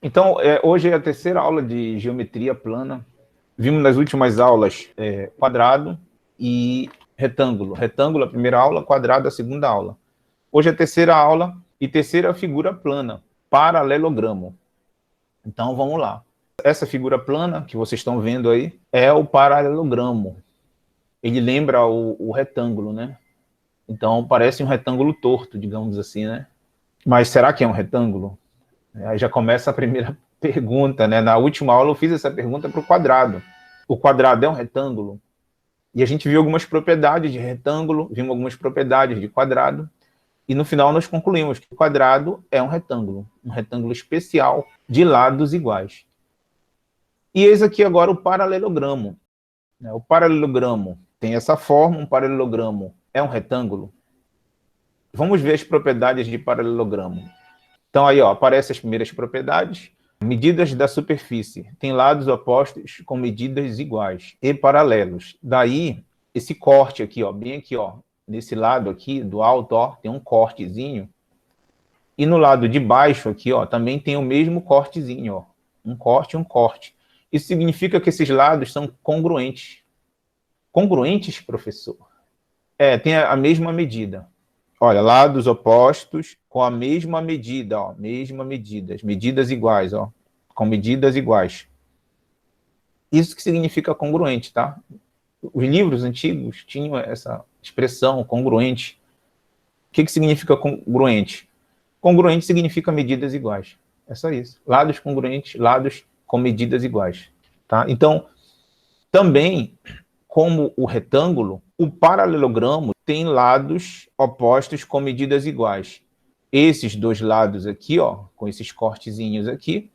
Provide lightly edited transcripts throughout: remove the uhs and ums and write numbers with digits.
Então, hoje é a terceira aula de geometria plana. Vimos nas últimas aulas quadrado e retângulo. Retângulo a primeira aula, quadrado a segunda aula. Hoje é a terceira aula e terceira figura plana, paralelogramo. Então, vamos lá. Essa figura plana que vocês estão vendo aí é o paralelogramo. Ele lembra o retângulo, né? Então, parece um retângulo torto, digamos assim, né? Mas será que é um retângulo? Aí já começa a primeira pergunta, né? Na última aula eu fiz essa pergunta para o quadrado. O quadrado é um retângulo? E a gente viu algumas propriedades de retângulo, vimos algumas propriedades de quadrado, e no final nós concluímos que o quadrado é um retângulo especial de lados iguais. E eis aqui agora o paralelogramo. O paralelogramo tem essa forma, um paralelogramo é um retângulo. Vamos ver as propriedades de paralelogramo. Então aí, ó, aparecem as primeiras propriedades. Medidas da superfície. Tem lados opostos com medidas iguais e paralelos. Daí, esse corte aqui, ó, bem aqui, ó, nesse lado aqui do alto, ó, tem um cortezinho. E no lado de baixo aqui, ó, também tem o mesmo cortezinho, ó. Um corte e um corte. Isso significa que esses lados são congruentes. Congruentes, professor? Tem a mesma medida. Olha, lados opostos com a mesma medida, ó, mesma medida, as medidas iguais, ó, com medidas iguais. Isso que significa congruente, tá? Os livros antigos tinham essa expressão, congruente. O que significa congruente? Congruente significa medidas iguais. É só isso. Lados congruentes, lados com medidas iguais, tá? Então, também, como o retângulo, o paralelogramo tem lados opostos com medidas iguais. Esses dois lados aqui, ó, com esses cortezinhos aqui,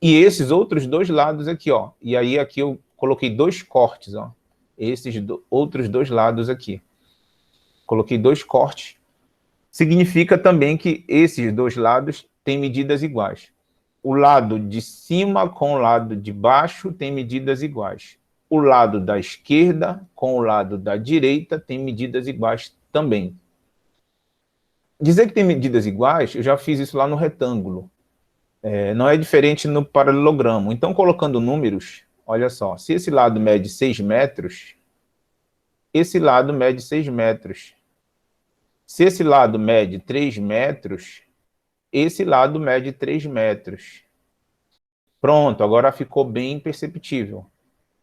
e esses outros dois lados aqui, ó. E aí aqui eu coloquei dois cortes, ó. Esses outros dois lados aqui. Coloquei dois cortes. Significa também que esses dois lados têm medidas iguais. O lado de cima com o lado de baixo tem medidas iguais. O lado da esquerda com o lado da direita tem medidas iguais também. Dizer que tem medidas iguais, eu já fiz isso lá no retângulo. Não é diferente no paralelogramo. Então, colocando números, olha só, se esse lado mede 6 metros, esse lado mede 6 metros. Se esse lado mede 3 metros, esse lado mede 3 metros. Pronto, agora ficou bem perceptível.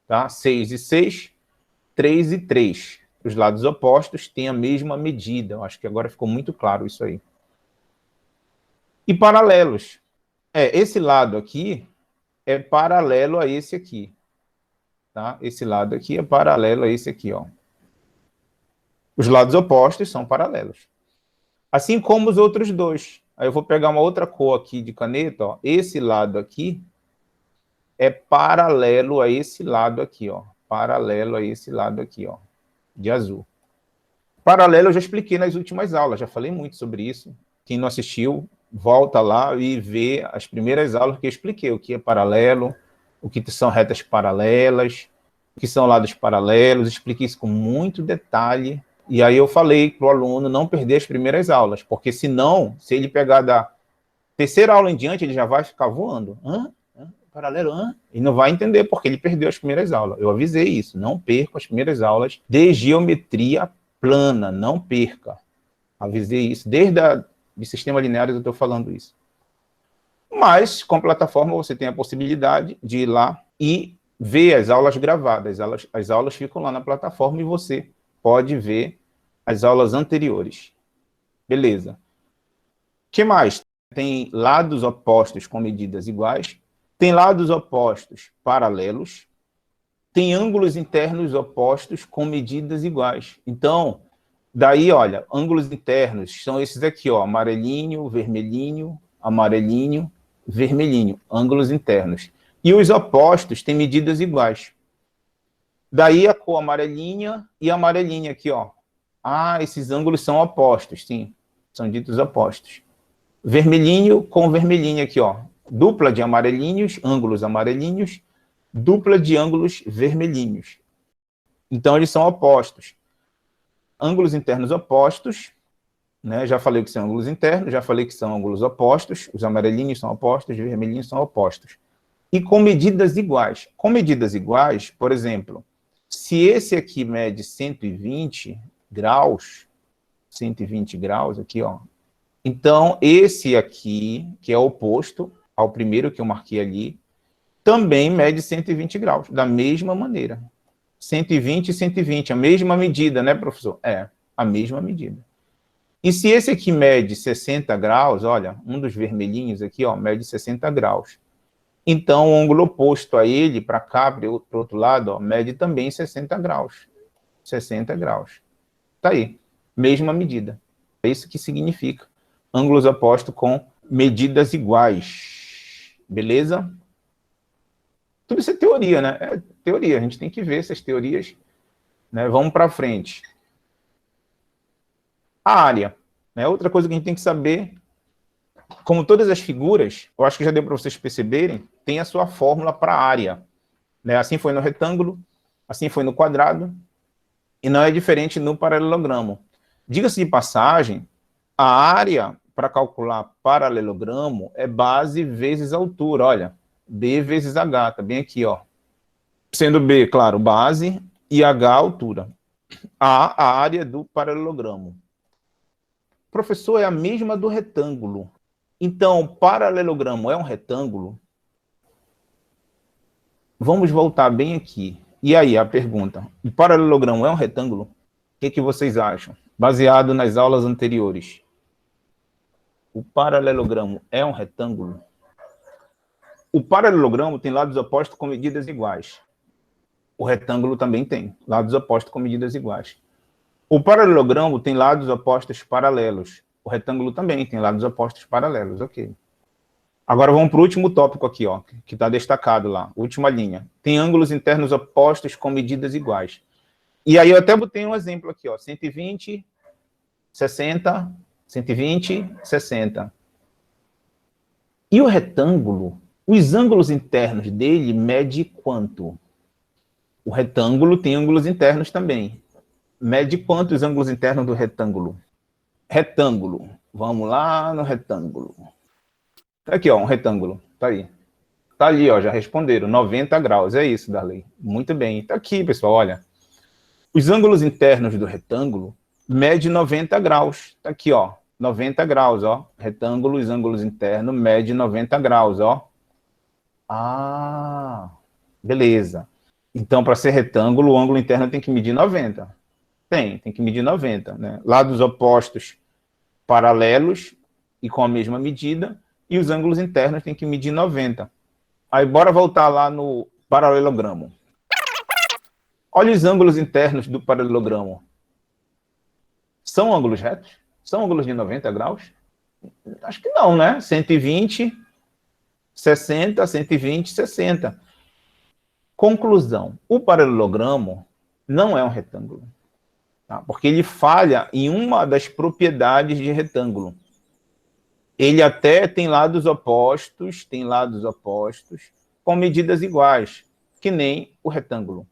Tá? 6 e 6, 3 e 3. Os lados opostos têm a mesma medida. Eu acho que agora ficou muito claro isso aí. E paralelos. Esse lado aqui é paralelo a esse aqui. Tá? Esse lado aqui é paralelo a esse aqui, ó. Os lados opostos são paralelos. Assim como os outros dois. Aí eu vou pegar uma outra cor aqui de caneta, ó. Esse lado aqui é paralelo a esse lado aqui, ó. Paralelo a esse lado aqui, ó, de azul. Paralelo eu já expliquei nas últimas aulas, já falei muito sobre isso. Quem não assistiu, volta lá e vê as primeiras aulas que eu expliquei, o que é paralelo, o que são retas paralelas, o que são lados paralelos, expliquei isso com muito detalhe. E aí eu falei para o aluno não perder as primeiras aulas, porque senão, se ele pegar da terceira aula em diante, ele já vai ficar voando. Paralelo, e não vai entender porque ele perdeu as primeiras aulas. Eu avisei isso, não perca as primeiras aulas de geometria plana, não perca. Avisei isso, de sistema linear eu estou falando isso. Mas, com a plataforma, você tem a possibilidade de ir lá e ver as aulas gravadas. As aulas ficam lá na plataforma e você pode ver as aulas anteriores. Beleza. O que mais? Tem lados opostos com medidas iguais. Tem lados opostos paralelos, tem ângulos internos opostos com medidas iguais. Então, daí, olha, ângulos internos são esses aqui, ó, amarelinho, vermelhinho, amarelinho, vermelhinho, ângulos internos. E os opostos têm medidas iguais. Daí a cor amarelinha e amarelinha aqui, ó. Esses ângulos são opostos, sim, são ditos opostos. Vermelhinho com vermelhinho aqui, ó. Dupla de amarelinhos, ângulos amarelinhos, dupla de ângulos vermelhinhos. Então, eles são opostos. Ângulos internos opostos, né? Já falei que são ângulos internos, já falei que são ângulos opostos, os amarelinhos são opostos, os vermelhinhos são opostos. E com medidas iguais. Com medidas iguais, por exemplo, se esse aqui mede 120 graus, aqui, ó, então esse aqui, que é oposto ao primeiro que eu marquei ali, também mede 120 graus, da mesma maneira. 120 e 120, a mesma medida, né, professor? É, a mesma medida. E se esse aqui mede 60 graus, olha, um dos vermelhinhos aqui, ó, mede 60 graus. Então, o ângulo oposto a ele, para cá, para o outro lado, ó, mede também 60 graus. 60 graus. Tá aí, mesma medida. É isso que significa ângulos opostos com medidas iguais. Beleza? Tudo isso é teoria, né? É teoria, a gente tem que ver essas teorias, né? Vamos para frente. A área, né? Outra coisa que a gente tem que saber, como todas as figuras, eu acho que já deu para vocês perceberem, tem a sua fórmula para a área, né? Assim foi no retângulo, assim foi no quadrado, e não é diferente no paralelogramo. Diga-se de passagem, a área para calcular paralelogramo é base vezes altura, olha, B vezes H, tá bem aqui, ó. Sendo B, claro, base, e H, altura. A área do paralelogramo. Professor, é a mesma do retângulo. Então, paralelogramo é um retângulo? Vamos voltar bem aqui. E aí, a pergunta. O paralelogramo é um retângulo? O que vocês acham? Baseado nas aulas anteriores. O paralelogramo é um retângulo? O paralelogramo tem lados opostos com medidas iguais. O retângulo também tem lados opostos com medidas iguais. O paralelogramo tem lados opostos paralelos. O retângulo também tem lados opostos paralelos, ok. Agora vamos para o último tópico aqui, ó, que está destacado lá, última linha. Tem ângulos internos opostos com medidas iguais. E aí eu até botei um exemplo aqui, ó, 120, 60, 120, 60. E o retângulo, os ângulos internos dele mede quanto? O retângulo tem ângulos internos também. Mede quanto os ângulos internos do retângulo? Retângulo. Vamos lá no retângulo. Tá aqui, ó, um retângulo. Tá aí. Tá ali, ó, já responderam. 90 graus. É isso, Darley. Muito bem. Tá aqui, pessoal, olha. Os ângulos internos do retângulo mede 90 graus. Tá aqui, ó. 90 graus, ó. Retângulo, os ângulos internos mede 90 graus, ó. Ah, beleza. Então, para ser retângulo, o ângulo interno tem que medir 90. Tem que medir 90, né? Lados opostos paralelos e com a mesma medida, e os ângulos internos tem que medir 90. Aí, bora voltar lá no paralelogramo. Olha os ângulos internos do paralelogramo. São ângulos retos? São ângulos de 90 graus? Acho que não, né? 120, 60, 120, 60. Conclusão. O paralelogramo não é um retângulo. Tá? Porque ele falha em uma das propriedades de retângulo. Ele até tem lados opostos com medidas iguais, que nem o retângulo.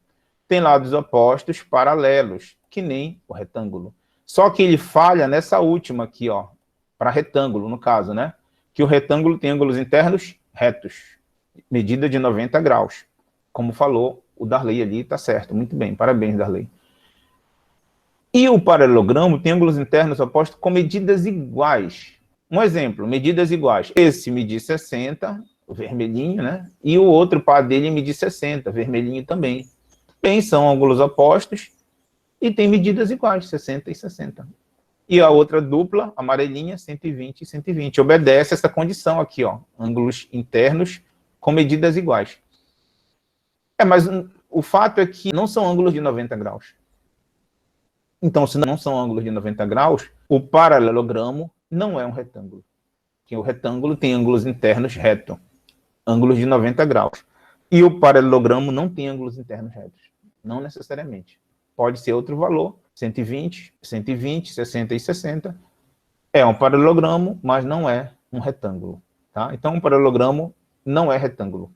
Tem lados opostos paralelos, que nem o retângulo. Só que ele falha nessa última aqui, ó, para retângulo, no caso, né? Que o retângulo tem ângulos internos retos, medida de 90 graus. Como falou o Darley ali, tá certo. Muito bem, parabéns, Darley. E o paralelogramo tem ângulos internos opostos com medidas iguais. Um exemplo, medidas iguais. Esse medir 60, o vermelhinho, né? E o outro par dele medir 60, vermelhinho também. Bem, são ângulos opostos e tem medidas iguais, 60 e 60. E a outra dupla, amarelinha, 120 e 120. Obedece essa condição aqui, ó. Ângulos internos com medidas iguais. Mas o fato é que não são ângulos de 90 graus. Então, se não são ângulos de 90 graus, o paralelogramo não é um retângulo. Porque o retângulo tem ângulos internos retos, ângulos de 90 graus. E o paralelogramo não tem ângulos internos retos. Não necessariamente. Pode ser outro valor, 120, 120, 60 e 60. É um paralelogramo, mas não é um retângulo. Tá? Então, um paralelogramo não é retângulo.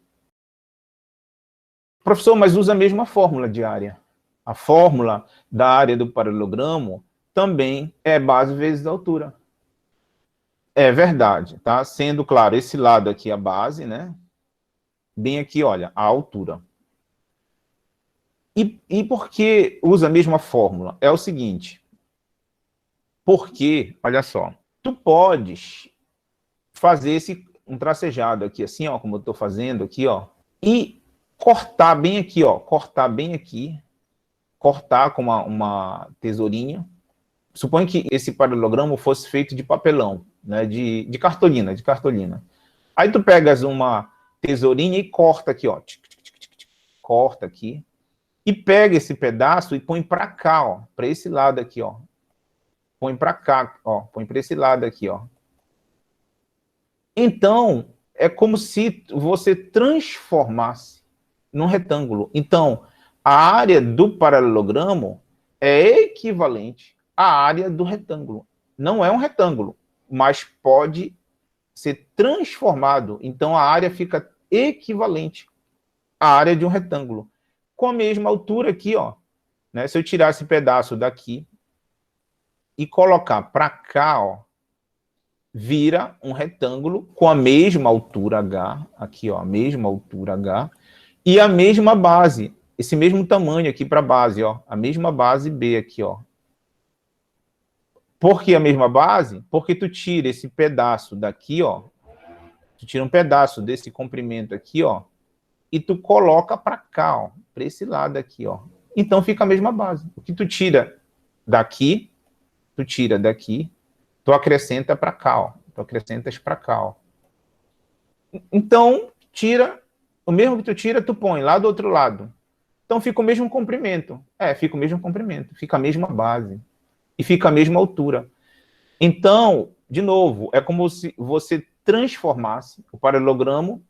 Professor, mas usa a mesma fórmula de área. A fórmula da área do paralelogramo também é base vezes a altura. É verdade, tá? Sendo claro, esse lado aqui é a base, né? Bem aqui, olha, a altura. E por que usa a mesma fórmula? É o seguinte, porque, olha só, tu podes fazer um tracejado aqui, assim, ó, como eu estou fazendo aqui, ó, e cortar bem aqui, ó, cortar bem aqui, cortar com uma tesourinha. Suponha que esse paralelogramo fosse feito de papelão, né, de cartolina, de cartolina. Aí tu pegas uma tesourinha e corta aqui, ó, corta aqui, e pega esse pedaço e põe para cá, ó, para esse lado aqui, ó. Põe para cá, ó, põe para esse lado aqui, ó. Então, é como se você transformasse num retângulo. Então, a área do paralelogramo é equivalente à área do retângulo. Não é um retângulo, mas pode ser transformado. Então, a área fica equivalente à área de um retângulo. Com a mesma altura aqui, ó. Né? Se eu tirar esse pedaço daqui e colocar para cá, ó, vira um retângulo com a mesma altura H, aqui, ó, a mesma altura H, e a mesma base, esse mesmo tamanho aqui para a base, ó, a mesma base B aqui, ó. Por que a mesma base? Porque tu tira esse pedaço daqui, ó, tu tira um pedaço desse comprimento aqui, ó, e tu coloca para cá, ó, para esse lado aqui, ó. Então fica a mesma base. O que tu tira daqui, tu acrescenta para cá, ó. Tu acrescentas para cá, ó. Então, tira, o mesmo que tu tira, tu põe lá do outro lado. Então fica o mesmo comprimento. Fica o mesmo comprimento, fica a mesma base. E fica a mesma altura. Então, de novo, é como se você transformasse o paralelogramo,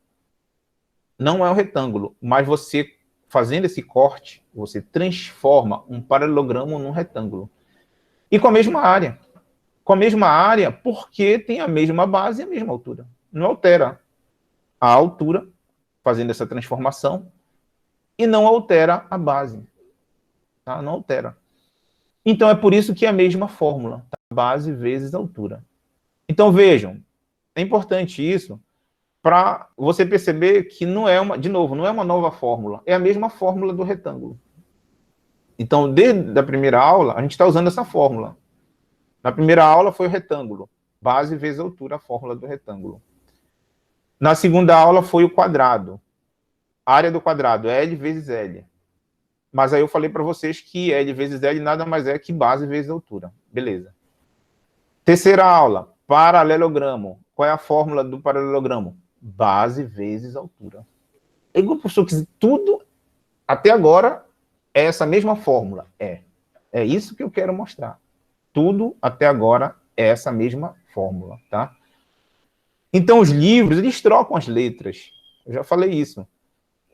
não é um retângulo, mas você, fazendo esse corte, você transforma um paralelogramo num retângulo. E com a mesma área. Com a mesma área, porque tem a mesma base e a mesma altura. Não altera a altura, fazendo essa transformação, e não altera a base. Tá? Não altera. Então, é por isso que é a mesma fórmula. Tá? Base vezes altura. Então, vejam, é importante isso para você perceber que não é uma, de novo, não é uma nova fórmula, é a mesma fórmula do retângulo. Então, desde a primeira aula, a gente está usando essa fórmula. Na primeira aula foi o retângulo, base vezes altura, a fórmula do retângulo. Na segunda aula foi o quadrado, a área do quadrado, L vezes L. Mas aí eu falei para vocês que L vezes L nada mais é que base vezes altura. Beleza. Terceira aula, paralelogramo. Qual é a fórmula do paralelogramo? Base vezes altura. E o professor quis tudo, até agora, é essa mesma fórmula. É isso que eu quero mostrar. Tudo, até agora, é essa mesma fórmula, tá? Então, os livros, eles trocam as letras. Eu já falei isso.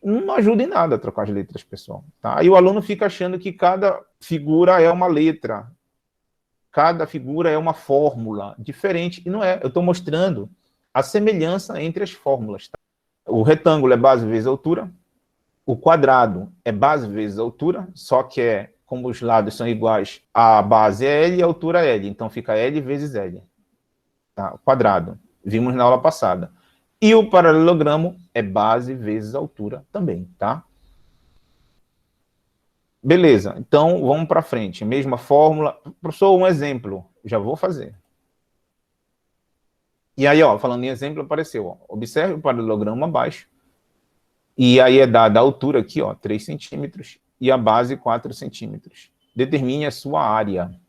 Não ajuda em nada a trocar as letras, pessoal. Tá? E o aluno fica achando que cada figura é uma letra. Cada figura é uma fórmula diferente. E não é. Eu estou mostrando a semelhança entre as fórmulas. Tá? O retângulo é base vezes altura. O quadrado é base vezes altura, só que como os lados são iguais, a base é L e a altura é L. Então fica L vezes L. Tá? Quadrado. Vimos na aula passada. E o paralelogramo é base vezes altura também, tá? Beleza, então vamos para frente. Mesma fórmula. Professor, um exemplo. Já vou fazer. E aí, ó, falando em exemplo, apareceu. Ó, observe o paralelogramo abaixo. E aí é dada a altura aqui, ó, 3 centímetros, e a base 4 centímetros. Determine a sua área.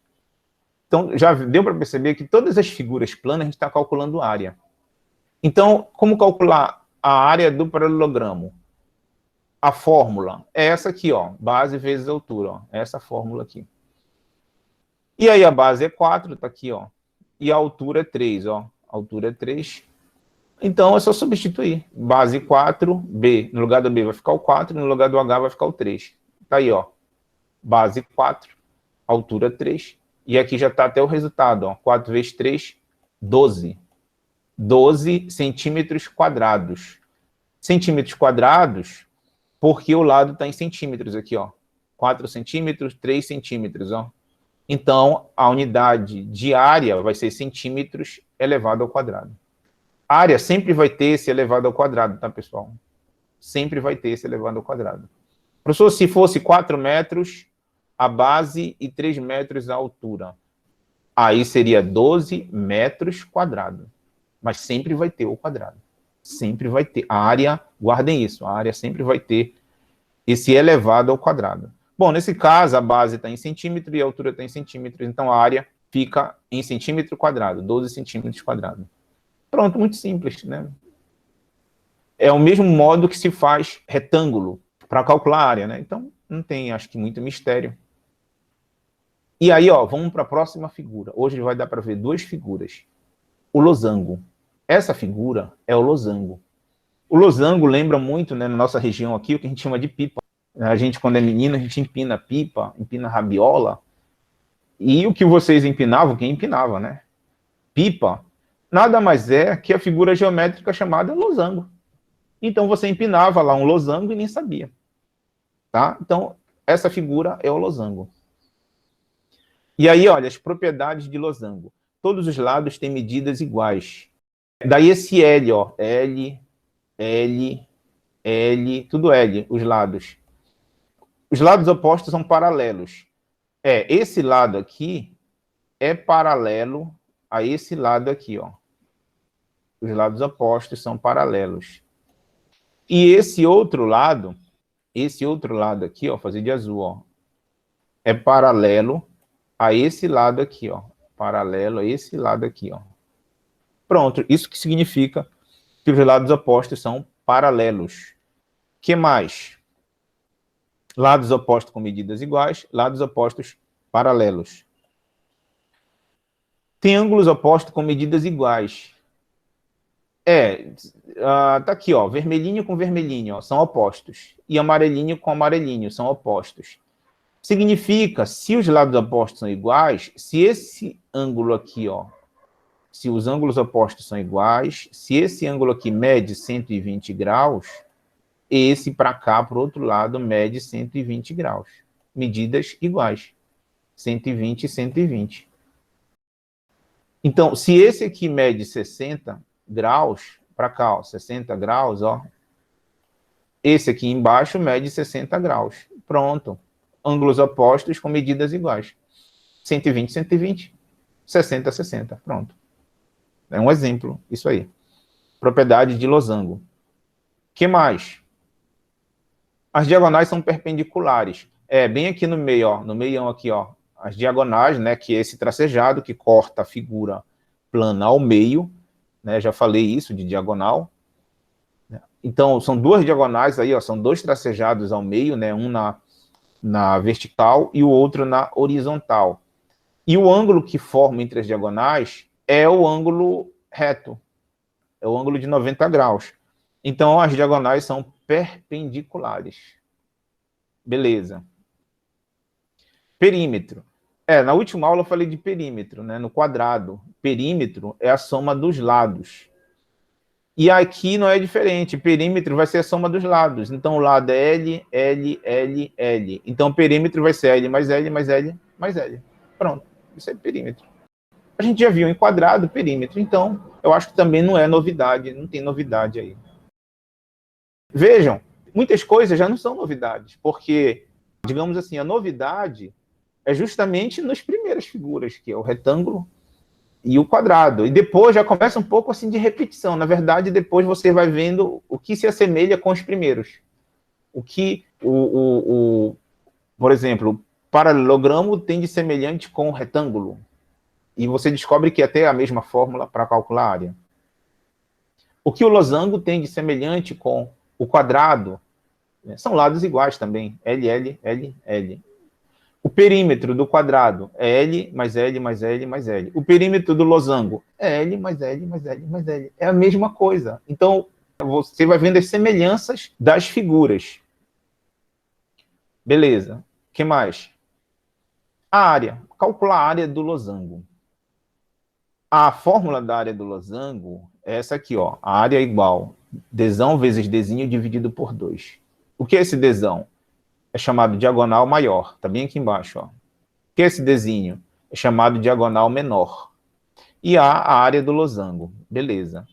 Então, já deu para perceber que todas as figuras planas a gente está calculando área. Então, como calcular a área do paralelogramo? A fórmula é essa aqui, ó, base vezes altura, ó, essa fórmula aqui. E aí a base é 4, tá aqui, ó, e a altura é 3, ó, a altura é 3. Então é só substituir. Base 4, B, no lugar do B vai ficar o 4, no lugar do H vai ficar o 3. Tá aí, ó, base 4, altura 3, e aqui já tá até o resultado, ó, 4 vezes 3, 12. 12 centímetros quadrados. Centímetros quadrados, porque o lado está em centímetros aqui, ó. 4 centímetros, 3 centímetros, ó. Então, a unidade de área vai ser centímetros elevado ao quadrado. A área sempre vai ter esse elevado ao quadrado, tá, pessoal? Sempre vai ter esse elevado ao quadrado. Professor, se fosse 4 metros a base e 3 metros a altura, aí seria 12 metros quadrados. Mas sempre vai ter o quadrado. Sempre vai ter. A área, guardem isso, a área sempre vai ter esse elevado ao quadrado. Bom, nesse caso, a base está em centímetro e a altura está em centímetros, então a área fica em centímetro quadrado, 12 centímetros quadrados. Pronto, muito simples, né? É o mesmo modo que se faz retângulo para calcular a área, né? Então, não tem, acho que, muito mistério. E aí, ó, vamos para a próxima figura. Hoje vai dar para ver duas figuras. O losango. Essa figura é o losango. O losango lembra muito, né, na nossa região aqui, o que a gente chama de pipa. A gente, quando é menino, a gente empina pipa, empina rabiola. E o que vocês empinavam, quem empinava, né? Pipa, nada mais é que a figura geométrica chamada losango. Então, você empinava lá um losango e nem sabia. Tá? Então, essa figura é o losango. E aí, olha, as propriedades de losango. Todos os lados têm medidas iguais. Daí esse L, ó, L, L, L, tudo L, os lados. Os lados opostos são paralelos. Esse lado aqui é paralelo a esse lado aqui, ó. Os lados opostos são paralelos. E esse outro lado aqui, ó, fazer de azul, ó, é paralelo a esse lado aqui, ó. Paralelo a esse lado aqui, ó. Pronto, isso que significa que os lados opostos são paralelos. O que mais? Lados opostos com medidas iguais, lados opostos paralelos. Tem ângulos opostos com medidas iguais. Tá aqui, ó, vermelhinho com vermelhinho, ó, são opostos. E amarelinho com amarelinho, são opostos. Significa, se os lados opostos são iguais, se esse ângulo aqui, ó, se os ângulos opostos são iguais, se esse ângulo aqui mede 120 graus, esse para cá, para o outro lado, mede 120 graus. Medidas iguais. 120 e 120. Então, se esse aqui mede 60 graus, para cá, ó, 60 graus, ó, esse aqui embaixo mede 60 graus. Pronto. Ângulos opostos com medidas iguais. 120, 120. 60, 60. Pronto. É um exemplo, isso aí. Propriedade de losango. O que mais? As diagonais são perpendiculares. Bem aqui no meio, ó, no meião aqui, ó, as diagonais, né, que é esse tracejado que corta a figura plana ao meio, né, já falei isso de diagonal. Então, são duas diagonais aí, ó, são dois tracejados ao meio, né, um na vertical e o outro na horizontal. E o ângulo que forma entre as diagonais é o ângulo reto, é o ângulo de 90 graus. Então, as diagonais são perpendiculares. Beleza. Perímetro. Na última aula eu falei de perímetro, né, no quadrado. Perímetro é a soma dos lados. E aqui não é diferente. Perímetro vai ser a soma dos lados. Então, o lado é L, L, L, L. Então, o perímetro vai ser L mais L mais L mais L. Pronto. Isso é perímetro. A gente já viu em quadrado perímetro. Então, eu acho que também não é novidade. Não tem novidade aí. Vejam, muitas coisas já não são novidades. Porque, digamos assim, a novidade é justamente nas primeiras figuras, que é o retângulo e o quadrado. E depois já começa um pouco assim de repetição. Na verdade, depois você vai vendo o que se assemelha com os primeiros. O que, por exemplo, o paralelogramo tem de semelhante com o retângulo. E você descobre que é até a mesma fórmula para calcular a área. O que o losango tem de semelhante com o quadrado, né? São lados iguais também. L, L, L, L. O perímetro do quadrado é L mais L mais L mais L. O perímetro do losango é L mais L mais L mais L. É a mesma coisa. Então, você vai vendo as semelhanças das figuras. Beleza. O que mais? A área. Calcular a área do losango. A fórmula da área do losango é essa aqui, ó. A área é igual Dzão vezes Dzinho dividido por 2. O que é esse Dzão? É chamado diagonal maior. Está bem aqui embaixo, ó. que é esse Dzinho? É chamado diagonal menor. E A, a área do losango. Beleza.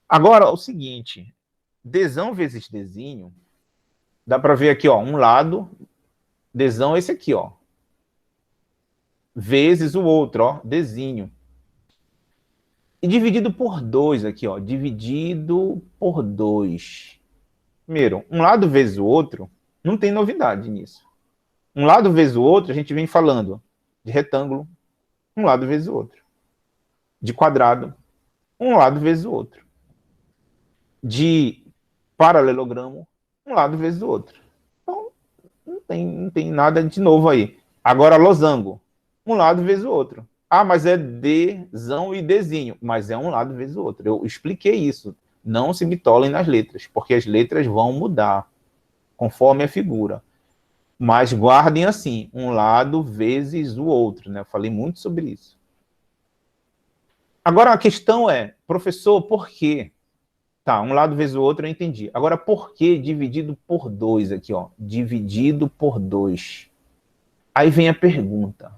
Agora, o seguinte, Dzão vezes Dzinho, dá para ver aqui, ó, um lado, Dzão é esse aqui, ó, vezes o outro, ó, Dzinho. E dividido por 2 aqui, ó, dividido por 2. Primeiro, um lado vezes o outro, não tem novidade nisso. Um lado vezes o outro, a gente vem falando de retângulo, um lado vezes o outro. De quadrado, um lado vezes o outro. De paralelogramo, um lado vezes o outro. Então, não tem nada de novo aí. Agora, losango, um lado vezes o outro. Ah, mas é Dzão e Dzinho, mas é um lado vezes o outro. Eu expliquei isso. Não se bitolem nas letras, porque as letras vão mudar conforme a figura. Mas guardem assim, um lado vezes o outro, né? Eu falei muito sobre isso. Agora a questão é, professor, por quê? Tá, um lado vezes o outro eu entendi. Agora, por que dividido por 2 aqui, ó? Dividido por 2. Aí vem a pergunta.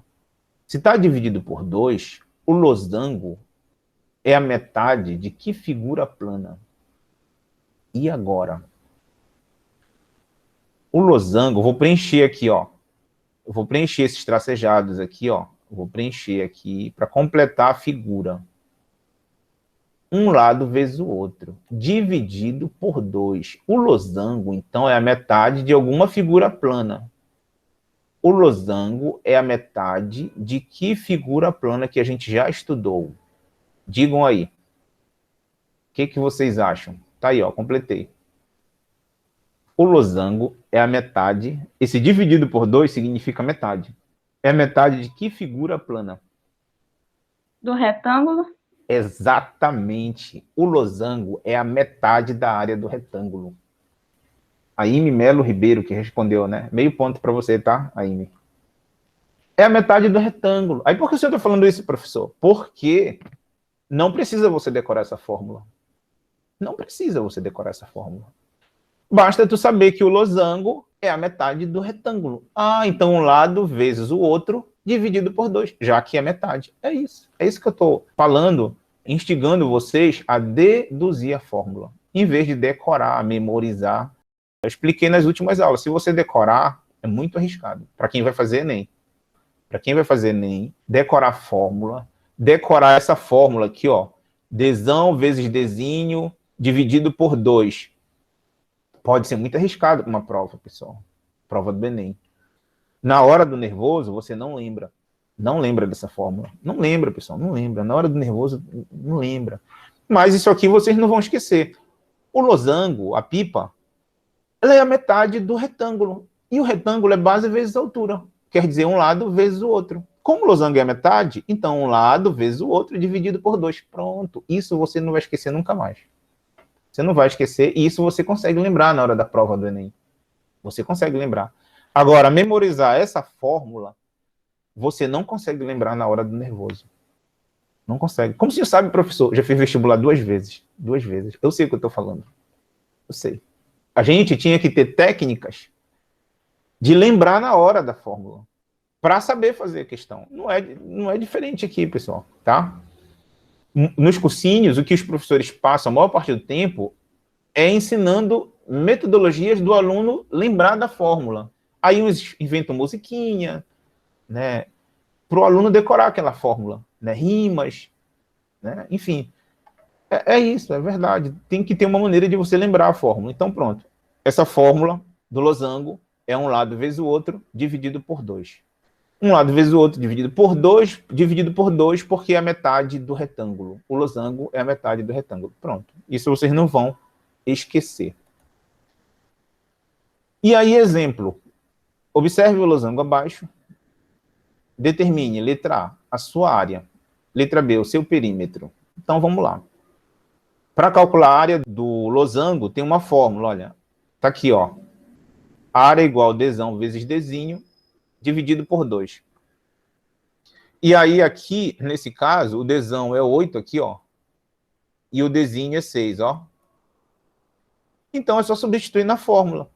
Se está dividido por 2, o losango é a metade de que figura plana? E agora? O losango, vou preencher aqui, ó. Eu vou preencher esses tracejados aqui, ó. Eu vou preencher aqui para completar a figura. Um lado vezes o outro, dividido por 2. O losango, então, é a metade de alguma figura plana. O losango é a metade de que figura plana que a gente já estudou? Digam aí. O que vocês acham? Tá aí, ó, completei. O losango é a metade. Esse dividido por 2 significa metade. É a metade de que figura plana? Do retângulo? Exatamente. O losango é a metade da área do retângulo. Aime Melo Ribeiro que respondeu, né? Meio ponto para você, tá, Aime? É a metade do retângulo. Aí por que o senhor está falando isso, professor? Porque não precisa você decorar essa fórmula. Não precisa você decorar essa fórmula. Basta tu saber que o losango é a metade do retângulo. Ah, então um lado vezes o outro dividido por 2, já que é metade. É isso. É isso que eu estou falando, instigando vocês a deduzir a fórmula, em vez de decorar, memorizar. Eu expliquei nas últimas aulas. Se você decorar, é muito arriscado. Para quem vai fazer Enem. Para quem vai fazer Enem, decorar a fórmula, decorar essa fórmula aqui, ó. Dzão vezes Dzinho dividido por 2. Pode ser muito arriscado para uma prova, pessoal. Prova do Enem. Na hora do nervoso, você não lembra. Não lembra dessa fórmula. Não lembra, pessoal. Não lembra. Na hora do nervoso, não lembra. Mas isso aqui vocês não vão esquecer. O losango, a pipa, ela é a metade do retângulo. E o retângulo é base vezes altura. Quer dizer, um lado vezes o outro. Como o losango é a metade, então um lado vezes o outro dividido por 2. Pronto. Isso você não vai esquecer nunca mais. Você não vai esquecer, e isso você consegue lembrar na hora da prova do Enem. Você consegue lembrar. Agora, memorizar essa fórmula, você não consegue lembrar na hora do nervoso. Não consegue. Como você sabe, professor? Já fiz vestibular 2 vezes. 2 vezes. Eu sei o que eu estou falando. Eu sei. A gente tinha que ter técnicas de lembrar na hora da fórmula, para saber fazer a questão. Não é diferente aqui, pessoal, tá? Nos cursinhos, o que os professores passam a maior parte do tempo é ensinando metodologias do aluno lembrar da fórmula. Aí uns inventam musiquinha, né, para o aluno decorar aquela fórmula, né, rimas, né, enfim. É isso, é verdade. Tem que ter uma maneira de você lembrar a fórmula. Então, pronto. Essa fórmula do losango é um lado vezes o outro, dividido por 2. Um lado vezes o outro dividido por 2, porque é a metade do retângulo. O losango é a metade do retângulo. Pronto. Isso vocês não vão esquecer. E aí, exemplo. Observe o losango abaixo. Determine, letra A sua área. Letra B, o seu perímetro. Então, vamos lá. Para calcular a área do losango, tem uma fórmula, olha. Está aqui, ó. Área igual a Dzão vezes Dzinho, dividido por 2. E aí, aqui, nesse caso, o Dzão é 8 aqui, ó. E o Dzinho é 6, ó. Então, é só substituir na fórmula.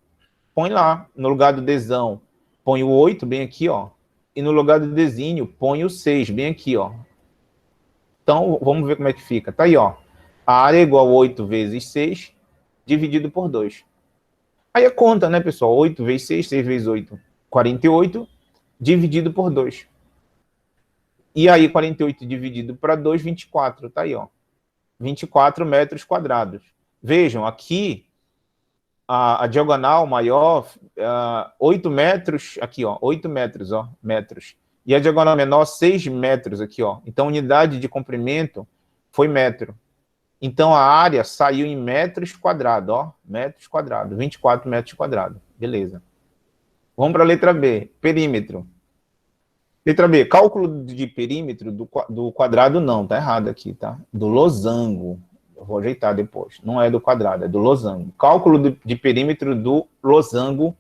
Põe lá, no lugar do Dzão, põe o 8 bem aqui, ó. e no lugar do desígnio põe o 6, bem aqui, ó. Então, vamos ver como é que fica. Tá aí, ó. A área é igual a 8 vezes 6, dividido por 2. Aí a conta, né, pessoal? 8 vezes 6, 6 vezes 8, 48, dividido por 2. E aí, 48 dividido para 2, 24. Tá aí, ó. 24 metros quadrados. Vejam, aqui, a diagonal maior, 8 metros, aqui, ó, 8 metros, ó, metros. E a diagonal menor, 6 metros aqui, ó. Então, unidade de comprimento foi metro. Então, a área saiu em metros quadrados, ó, metros quadrados, 24 metros quadrados. Beleza. Vamos para a letra B, perímetro. Letra B, cálculo de perímetro do quadrado não, tá errado aqui, tá? Do losango. Eu vou ajeitar depois. Não é do quadrado, é do losango. Cálculo de perímetro do losango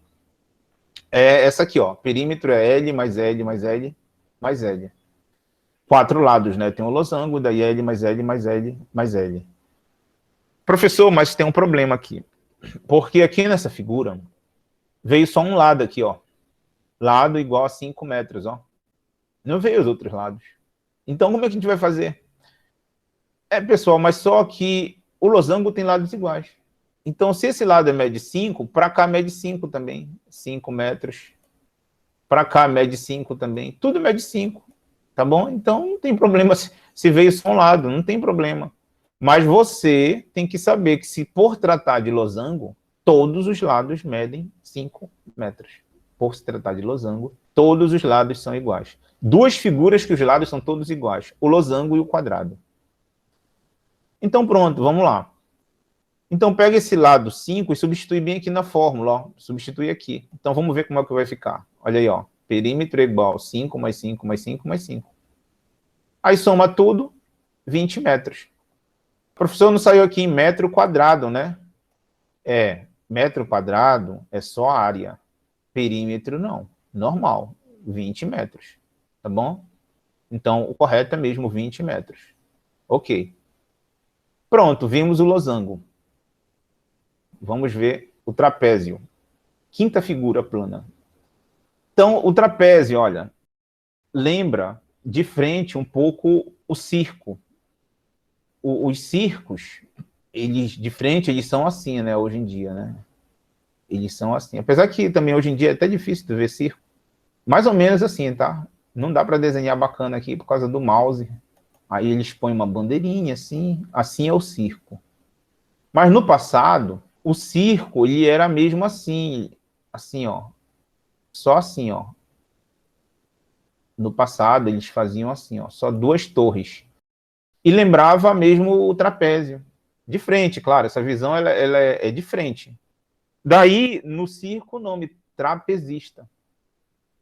é essa aqui, ó. Perímetro é L mais L mais L mais L. 4 lados, né? Tem um losango, daí L mais L mais L mais L. Professor, mas tem um problema aqui. Porque aqui nessa figura veio só um lado aqui, ó. Lado igual a 5 metros, ó. Não veio os outros lados. Então, como é que a gente vai fazer? Pessoal, mas só que o losango tem lados iguais. Então, se esse lado é mede 5, para cá mede 5 também. 5 metros. Para cá mede 5 também. Tudo mede 5. Tá bom? Então, não tem problema se veio só um lado. Não tem problema. Mas você tem que saber que se por tratar de losango, todos os lados medem 5 metros. Por se tratar de losango, todos os lados são iguais. Duas figuras que os lados são todos iguais. O losango e o quadrado. Então, pronto, vamos lá. Então, pega esse lado 5 e substitui bem aqui na fórmula, ó. Substitui aqui. Então, vamos ver como é que vai ficar. Olha aí, ó. Perímetro é igual a 5 mais 5 mais 5 mais 5. Aí soma tudo, 20 metros. O professor não saiu aqui em metro quadrado, né? Metro quadrado é só área. Perímetro não. Normal, 20 metros. Tá bom? Então, o correto é mesmo 20 metros. Ok. Pronto, vimos o losango. Vamos ver o trapézio. Quinta figura plana. Então, o trapézio, olha, lembra de frente um pouco o circo. Os circos, eles de frente, eles são assim, né, hoje em dia, né? Eles são assim. Apesar que também hoje em dia é até difícil de ver circo. Mais ou menos assim, tá? Não dá para desenhar bacana aqui por causa do mouse. Aí eles põem uma bandeirinha assim. Assim é o circo. Mas no passado, o circo, ele era mesmo assim. Assim, ó. Só assim, ó. No passado, eles faziam assim, ó. Só duas torres. E lembrava mesmo o trapézio. De frente, claro. Essa visão ela é de frente. Daí, no circo, o nome trapezista.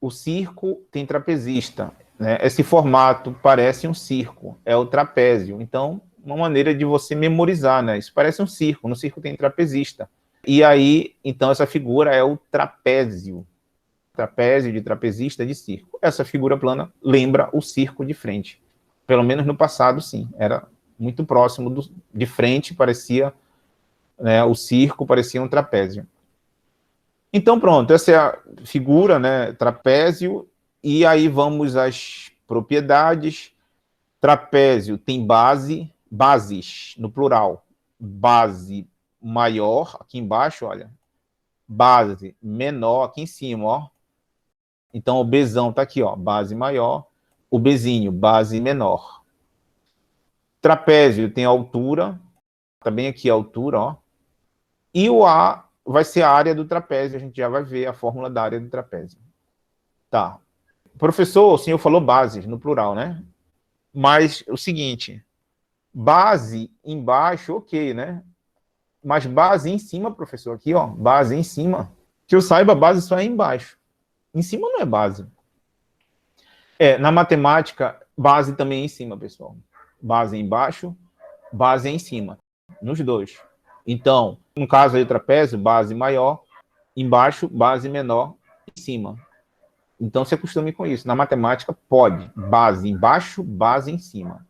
O circo tem trapezista, né? Esse formato parece um circo, é o trapézio. Então, uma maneira de você memorizar, né? Isso parece um circo, no circo tem trapezista. E aí, então, essa figura é o trapézio. Trapézio de trapezista de circo. Essa figura plana lembra o circo de frente. Pelo menos no passado, sim. Era muito próximo de frente, parecia, né, o circo parecia um trapézio. Então, pronto, essa é a figura, né, trapézio, e aí vamos às propriedades. Trapézio tem bases, no plural. Base maior, aqui embaixo, olha. Base menor, aqui em cima, ó. Então, o Bzão tá aqui, ó, base maior. O Bzinho, base menor. Trapézio tem altura, tá bem aqui a altura, ó. E o A vai ser a área do trapézio, a gente já vai ver a fórmula da área do trapézio. Tá. Professor, o senhor falou bases, no plural, né? Mas o seguinte, base embaixo, ok, né? Mas base em cima, professor, aqui, ó, base em cima. Que eu saiba, base só é embaixo. Em cima não é base. Na matemática, base também é em cima, pessoal. Base é embaixo, base é em cima. Nos dois. Então, no caso aí do trapézio, base maior, embaixo, base menor, em cima. Então, se acostume com isso. Na matemática, pode. Base embaixo, base em cima.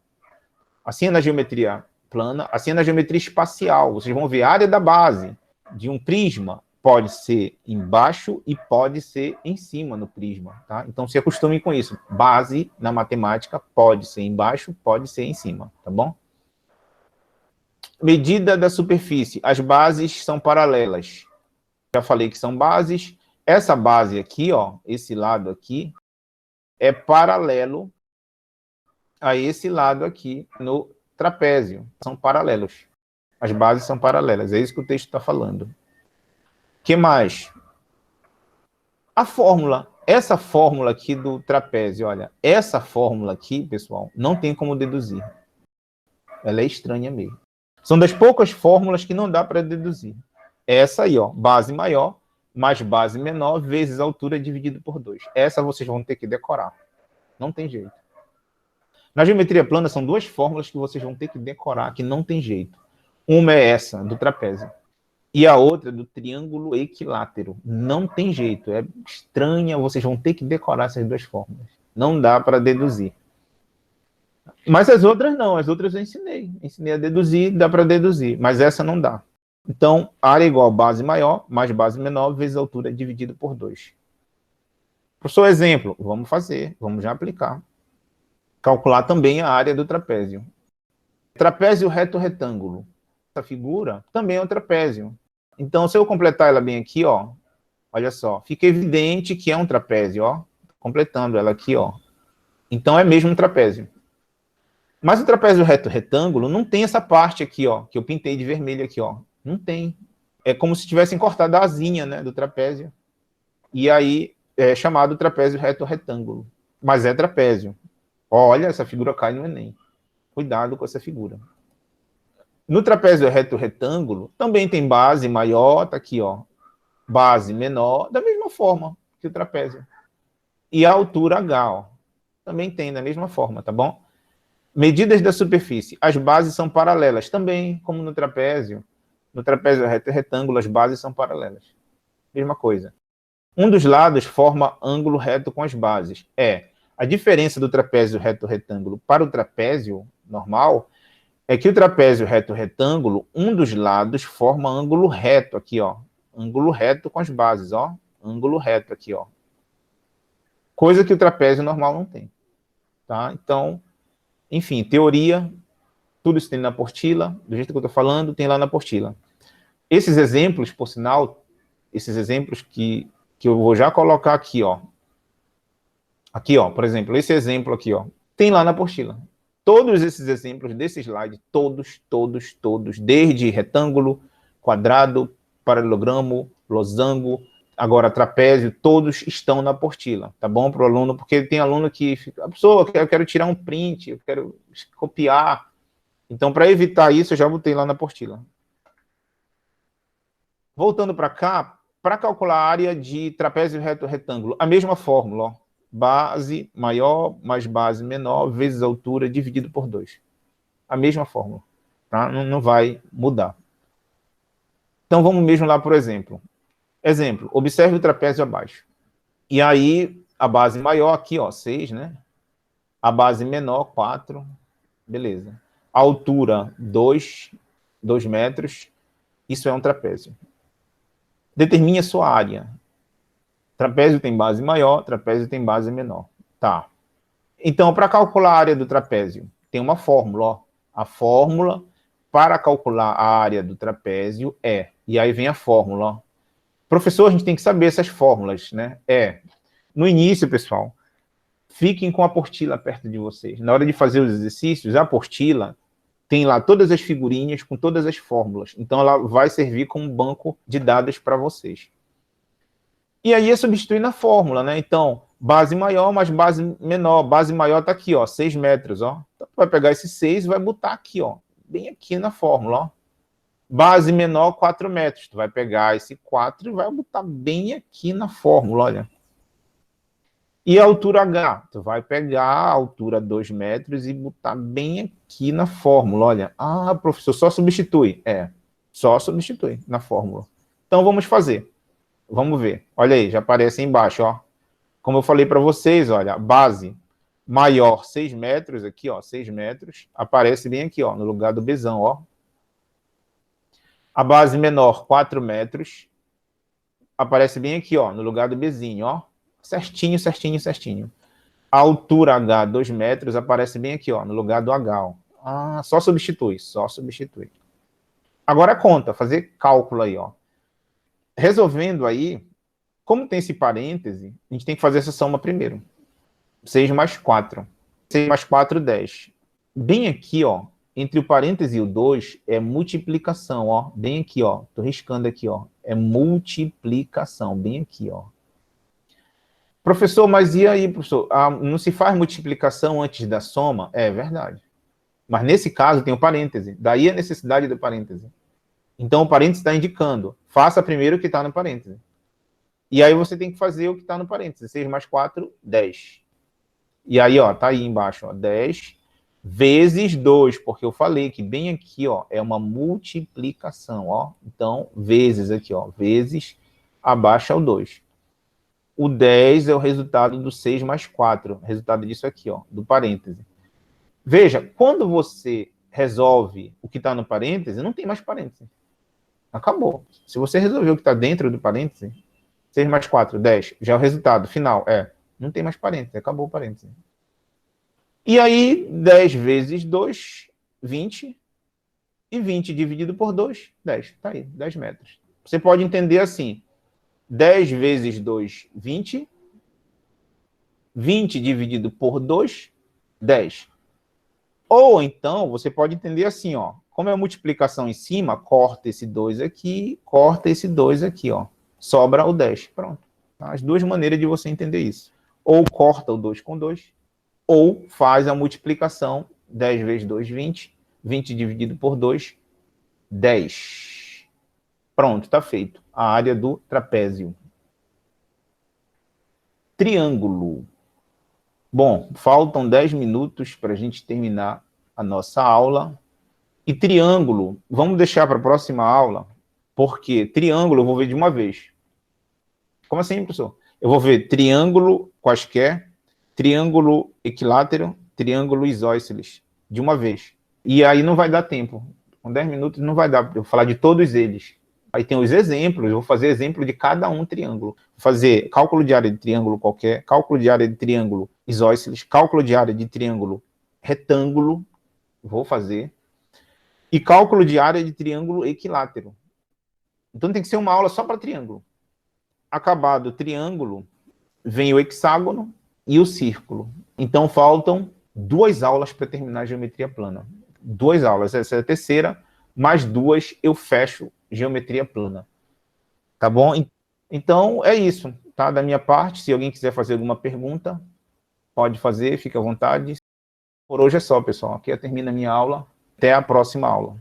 Assim é na geometria plana, assim é na geometria espacial. Vocês vão ver a área da base de um prisma, pode ser embaixo e pode ser em cima no prisma, tá? Então, se acostume com isso. Base na matemática pode ser embaixo, pode ser em cima, tá bom? Medida da superfície. As bases são paralelas. Já falei que são bases. Essa base aqui, ó, esse lado aqui, é paralelo a esse lado aqui no trapézio. São paralelos. As bases são paralelas. É isso que o texto está falando. O que mais? A fórmula. Essa fórmula aqui do trapézio, olha. Essa fórmula aqui, pessoal, não tem como deduzir. Ela é estranha mesmo. São das poucas fórmulas que não dá para deduzir. Essa aí, ó, base maior mais base menor vezes a altura dividido por 2. Essa vocês vão ter que decorar. Não tem jeito. Na geometria plana, são duas fórmulas que vocês vão ter que decorar, que não tem jeito. Uma é essa, do trapézio. E a outra é do triângulo equilátero. Não tem jeito. É estranha, vocês vão ter que decorar essas duas fórmulas. Não dá para deduzir. Mas as outras não. As outras eu ensinei. Ensinei a deduzir, dá para deduzir. Mas essa não dá. Então, área igual base maior, mais base menor, vezes a altura dividido por 2. Professor, exemplo, vamos fazer, vamos já aplicar. Calcular também a área do trapézio. Trapézio reto retângulo. Essa figura também é um trapézio. Então, se eu completar ela bem aqui, ó, olha só, fica evidente que é um trapézio, ó, completando ela aqui, ó. Então, é mesmo um trapézio. Mas o trapézio reto retângulo não tem essa parte aqui, ó, que eu pintei de vermelho aqui, ó. Não tem. É como se tivessem cortado a asinha, né, do trapézio. E aí é chamado trapézio reto retângulo. Mas é trapézio. Olha, essa figura cai no Enem. Cuidado com essa figura. No trapézio reto retângulo, também tem base maior, tá aqui, ó. Base menor, da mesma forma que o trapézio. E a altura H, ó. Também tem da mesma forma, tá bom? Medidas da superfície. As bases são paralelas, também, como no trapézio. No trapézio reto e retângulo, as bases são paralelas. Mesma coisa. Um dos lados forma ângulo reto com as bases. A diferença do trapézio reto retângulo para o trapézio normal é que o trapézio reto retângulo, um dos lados forma ângulo reto aqui, ó. Ângulo reto com as bases, ó. Ângulo reto aqui, ó. Coisa que o trapézio normal não tem. Tá? Então, enfim, teoria, tudo isso tem na apostila, do jeito que eu estou falando, tem lá na apostila. Esses exemplos, por sinal, esses exemplos que eu vou já colocar aqui, ó. Aqui, ó, por exemplo, esse exemplo aqui, ó, tem lá na apostila. Todos esses exemplos desse slide, todos, desde retângulo, quadrado, paralelogramo, losango, agora trapézio, todos estão na apostila, tá bom? Para o aluno, porque tem aluno que fica, a pessoa, eu quero tirar um print, eu quero copiar. Então, para evitar isso, eu já botei lá na apostila. Voltando para cá, para calcular a área de trapézio reto retângulo, a mesma fórmula, ó. Base maior mais base menor vezes a altura dividido por 2. A mesma fórmula. Tá? Não vai mudar. Então, vamos mesmo lá, por exemplo. Exemplo, observe o trapézio abaixo. E aí, a base maior aqui, ó, 6, né? A base menor, 4. Beleza. A altura, 2 metros. Isso é um trapézio. Determine a sua área. Trapézio tem base maior, trapézio tem base menor. Tá. Então, para calcular a área do trapézio, tem uma fórmula, ó. A fórmula para calcular a área do trapézio é... E aí vem a fórmula, ó. Professor, a gente tem que saber essas fórmulas, né? No início, pessoal, fiquem com a apostila perto de vocês. Na hora de fazer os exercícios, a apostila tem lá todas as figurinhas com todas as fórmulas. Então, ela vai servir como banco de dados para vocês. E aí é substituir na fórmula, né? Então, base maior mais base menor. Base maior está aqui, ó, 6 metros, ó. Então, vai pegar esse 6 e vai botar aqui, ó, bem aqui na fórmula, ó. Base menor, 4 metros. Tu vai pegar esse 4 e vai botar bem aqui na fórmula, olha. E a altura H? Tu vai pegar a altura 2 metros e botar bem aqui na fórmula, olha. Ah, professor, só substitui. Só substitui na fórmula. Então, vamos fazer. Vamos ver. Olha aí, já aparece aí embaixo, ó. Como eu falei para vocês, olha, base maior 6 metros aqui, ó, 6 metros, aparece bem aqui, ó, no lugar do Bzão, ó. A base menor 4 metros aparece bem aqui, ó, no lugar do Bzinho, ó. Certinho, certinho, certinho. A altura H, 2 metros, aparece bem aqui, ó, no lugar do H, ó. Ah, só substitui, só substitui. Agora conta, fazer cálculo aí, ó. Resolvendo aí, como tem esse parêntese, a gente tem que fazer essa soma primeiro. 6 mais 4. 6 mais 4, 10. Bem aqui, ó, entre o parêntese e o 2, é multiplicação, ó. Bem aqui, ó. Tô riscando aqui, ó. É multiplicação, bem aqui, ó. Professor, mas e aí, professor? Ah, não se faz multiplicação antes da soma? É verdade. Mas nesse caso tem o parêntese. Daí a necessidade do parêntese. Então o parêntese está indicando. Faça primeiro o que está no parêntese. E aí você tem que fazer o que está no parêntese. 6 mais 4, 10. E aí, ó, tá aí embaixo, ó, 10 vezes 2, porque eu falei que bem aqui, ó, é uma multiplicação, ó. Então, vezes aqui, ó, vezes abaixo ao 2. O 10 é o resultado do 6 mais 4, resultado disso aqui, ó, do parêntese. Veja, quando você resolve o que está no parêntese, não tem mais parêntese. Acabou. Se você resolver o que está dentro do parêntese, 6 mais 4, 10, já é o resultado final, não tem mais parêntese, acabou o parêntese. E aí, 10 vezes 2, 20, e 20 dividido por 2, 10. Tá aí, 10 metros. Você pode entender assim, 10 vezes 2, 20, 20 dividido por 2, 10. Ou então, você pode entender assim, ó, como é multiplicação em cima, corta esse 2 aqui, corta esse 2 aqui, ó, sobra o 10. Pronto. As duas maneiras de você entender isso. Ou corta o 2 com 2, ou faz a multiplicação, 10 vezes 2, 20, 20 dividido por 2, 10. Pronto, está feito. A área do trapézio. Triângulo. Bom, faltam 10 minutos para a gente terminar a nossa aula. E triângulo, vamos deixar para a próxima aula, porque triângulo eu vou ver de uma vez. Como assim, professor? Eu vou ver triângulo quaisquer, triângulo equilátero, triângulo isósceles, de uma vez. E aí não vai dar tempo. Com 10 minutos não vai dar, eu vou falar de todos eles. Aí tem os exemplos, eu vou fazer exemplo de cada um triângulo. Vou fazer cálculo de área de triângulo qualquer, cálculo de área de triângulo isósceles, cálculo de área de triângulo retângulo, vou fazer, e cálculo de área de triângulo equilátero. Então tem que ser uma aula só para triângulo. Acabado o triângulo, vem o hexágono e o círculo. Então faltam 2 aulas para terminar a geometria plana. 2 aulas, essa é a terceira, mais 2 eu fecho geometria plana. Tá bom? Então é isso, tá? Da minha parte, se alguém quiser fazer alguma pergunta, pode fazer, fique à vontade. Por hoje é só, pessoal. Aqui termina a minha aula. Até a próxima aula.